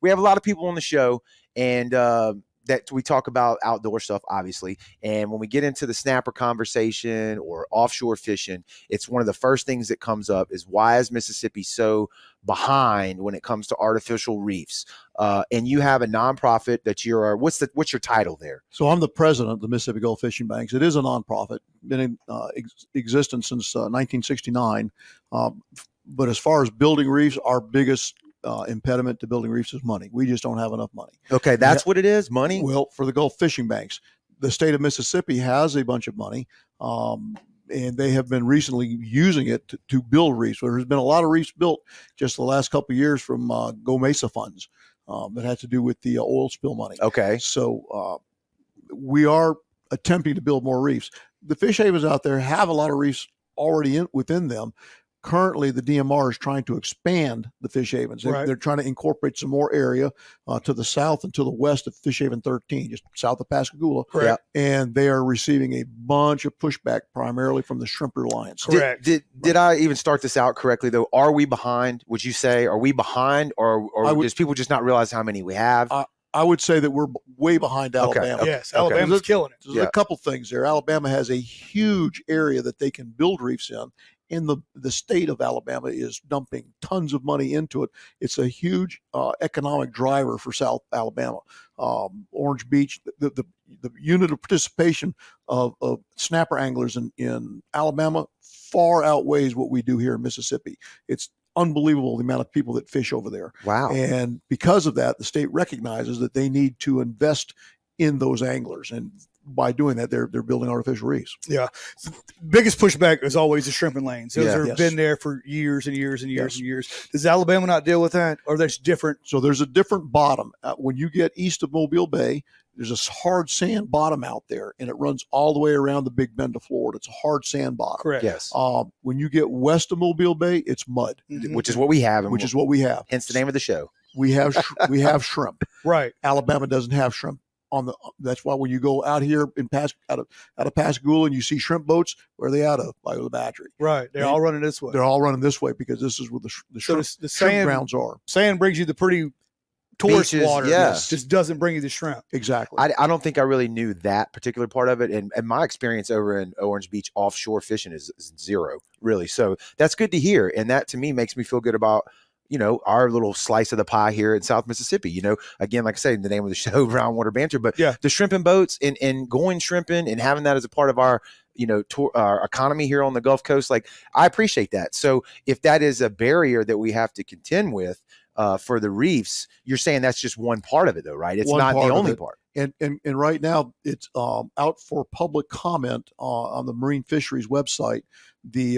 we have a lot of people on the show, and that we talk about outdoor stuff, obviously. And when we get into the snapper conversation or offshore fishing, it's one of the first things that comes up is, why is Mississippi so behind when it comes to artificial reefs? And you have a nonprofit that you're, what's your title there? So I'm the president of the Mississippi Gulf Fishing Banks. It is a nonprofit, been in existence since 1969. But as far as building reefs, our biggest impediment to building reefs is money. We just don't have enough money. Okay, that's what it is, money? Well, for the Gulf Fishing Banks, the state of Mississippi has a bunch of money, and they have been recently using it to build reefs. There's been a lot of reefs built just the last couple of years from Go Mesa funds that had to do with the oil spill money. Okay. So we are attempting to build more reefs. The fish havens out there have a lot of reefs already within them. Currently, the DMR is trying to expand the fish havens. They're trying to incorporate some more area to the south and to the west of Fish Haven 13, just south of Pascagoula. Correct. And they are receiving a bunch of pushback, primarily from the Shrimper Alliance. Correct. Did I even start this out correctly, though? Are we behind? Would you say, are we behind, or does people just not realize how many we have? I would say that we're way behind Alabama. Yes, Alabama's killing it. There's a couple things there. Alabama has a huge area that they can build reefs in. And the state of Alabama is dumping tons of money into it. It's a huge economic driver for South Alabama. Orange Beach, the unit of participation of snapper anglers in Alabama far outweighs what we do here in Mississippi. It's unbelievable the amount of people that fish over there. Wow. And because of that, the state recognizes that they need to invest in those anglers. And by doing that, they're building artificial reefs. Yeah. So biggest pushback is always the shrimping lanes. Those have Yes. been there for years and years and years and years. Does Alabama not deal with that, or that's different? So there's a different bottom. When you get east of Mobile Bay, there's a hard sand bottom out there, and it runs all the way around the Big Bend of Florida. It's a hard sand bottom. Correct. Yes. When you get west of Mobile Bay, it's mud, Which is what we have. which is what we have. Hence the name of the show. We have shrimp. Right. Alabama doesn't have shrimp. That's why when you go out here out of Pascagoula and you see shrimp boats, where are they out of? By the Battery. Right. They're all running this way. They're all running this way because this is where the shrimp sand grounds are. Sand brings you the pretty tourist Beaches, water. yes. Just doesn't bring you the shrimp. Exactly. I don't think I really knew that particular part of it. And my experience over in Orange Beach offshore fishing is zero, really. So that's good to hear. And that to me makes me feel good about, our little slice of the pie here in South Mississippi. Again, like I said, the name of the show, Brown Water Banter, but the shrimping boats and going shrimping and having that as a part of our, our economy here on the Gulf Coast, like, I appreciate that. So if that is a barrier that we have to contend with for the reefs, you're saying that's just one part of it, though, right? It's not the only part. And right now it's out for public comment on the Marine Fisheries website. The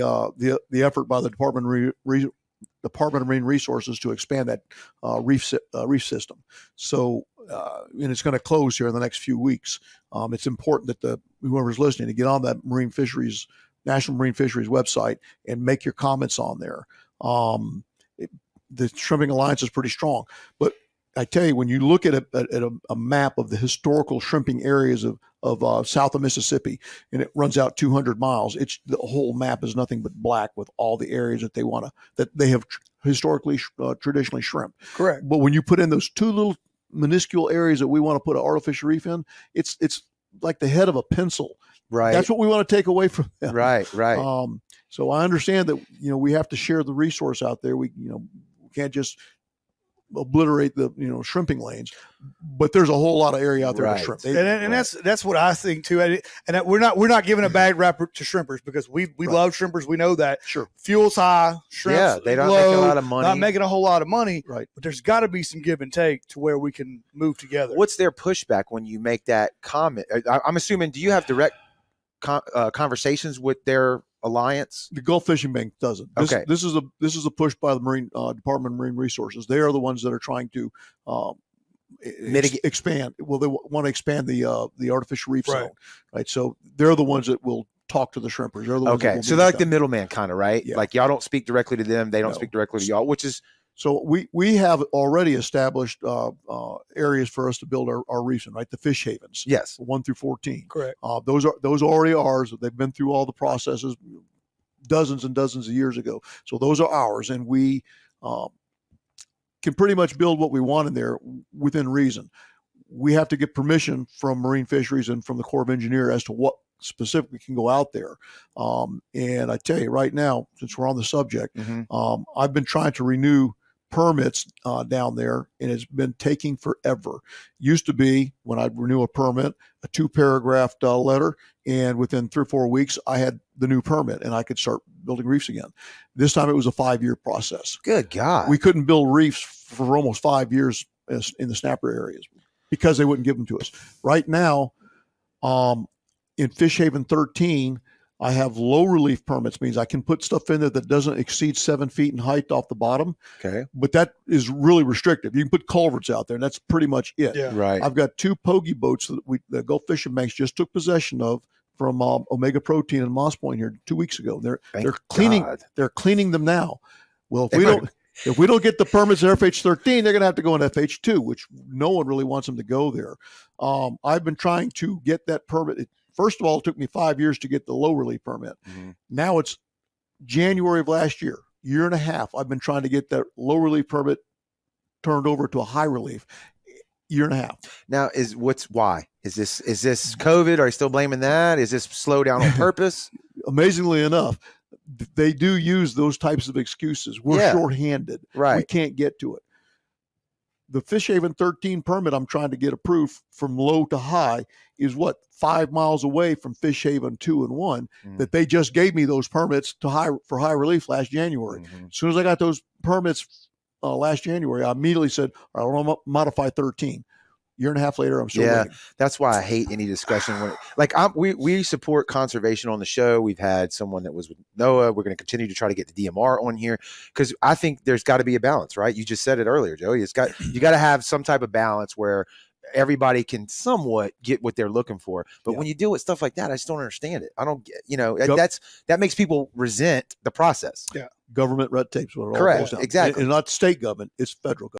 effort by the Department of Marine Resources to expand that reef system. So, and it's going to close here in the next few weeks. It's important that whoever's listening to get on that National Marine Fisheries website and make your comments on there. The Shrimping Alliance is pretty strong, but I tell you, when you look at a map of the historical shrimping areas of south of Mississippi, and it runs out 200 miles, the whole map is nothing but black with all the areas that they have historically, traditionally shrimp. Correct. But when you put in those two little minuscule areas that we want to put an artificial reef in, it's like the head of a pencil. Right. That's what we want to take away from them. Right. So I understand that, we have to share the resource out there. We can't just obliterate the shrimping lanes, but there's a whole lot of area out there to shrimp. And that's what I think too. And we're not giving a bad rap to shrimpers, because we love shrimpers. We know that. Sure. Fuel's high, shrimps they don't low, make a lot of money. not making a whole lot of money. Right. But there's got to be some give and take to where we can move together. What's their pushback when you make that comment? I'm assuming, do you have direct conversations with their alliance? The Gulf Fishing Bank doesn't. This is a push by the Marine Department of Marine Resources. They are the ones that are trying to expand. Well, they want to expand the artificial reef zone, right? So they're the ones that will talk to the shrimpers. They're the ones so they're like the middleman, kind of, right? Yeah. Like, y'all don't speak directly to them; they don't speak directly to y'all, which is. So we have already established areas for us to build our reefs in, right? The fish havens. Yes. 1 through 14. Correct. Those are already ours. They've been through all the processes dozens and dozens of years ago. So those are ours. And we can pretty much build what we want in there within reason. We have to get permission from Marine Fisheries and from the Corps of Engineers as to what specifically can go out there. And I tell you right now, since we're on the subject, I've been trying to renew permits down there, and it's been taking forever. Used to be when I'd renew a permit, a 2-paragraph letter, and within 3 or 4 weeks, I had the new permit and I could start building reefs again. This time it was a 5-year process. Good God. We couldn't build reefs for almost 5 years in the snapper areas because they wouldn't give them to us. Right now, in Fish Haven 13, I have low relief permits, means I can put stuff in there that doesn't exceed 7 feet in height off the bottom. Okay. But that is really restrictive. You can put culverts out there, and that's pretty much it. Yeah. Right. I've got 2 pogie boats that the Gulf Fishing Banks just took possession of from Omega Protein and Moss Point here 2 weeks ago. They're cleaning. God. They're cleaning them now. Well, if we don't get the permits in FH 13, they're going to have to go in FH 2, which no one really wants them to go there. I've been trying to get that permit. First of all, it took me 5 years to get the low relief permit. Now it's January of last year, 1.5 years. I've been trying to get that low relief permit turned over to a high relief. 1.5 years. Now why? Is this COVID? Are you still blaming that? Is this slow down on purpose? Amazingly enough, they do use those types of excuses. We're shorthanded. Right. We can't get to it. The Fish Haven 13 permit I'm trying to get approved from low to high is 5 miles away from Fish Haven 2 and 1 that they just gave me those permits for high relief last January. As soon as I got those permits last January, I immediately said, all right, I want to modify 13. 1.5 years later, I'm still waiting. That's why I hate any discussion when we support conservation on the show. We've had someone that was with NOAA. We're going to continue to try to get the DMR on here because I think there's got to be a balance, right? You just said it earlier, Joey. You got to have some type of balance where everybody can somewhat get what they're looking for. But when you deal with stuff like that, I just don't understand it. I don't get, that makes people resent the process. Yeah. Government red tape's what it all Correct. goes down. Exactly. And not state government, it's federal government.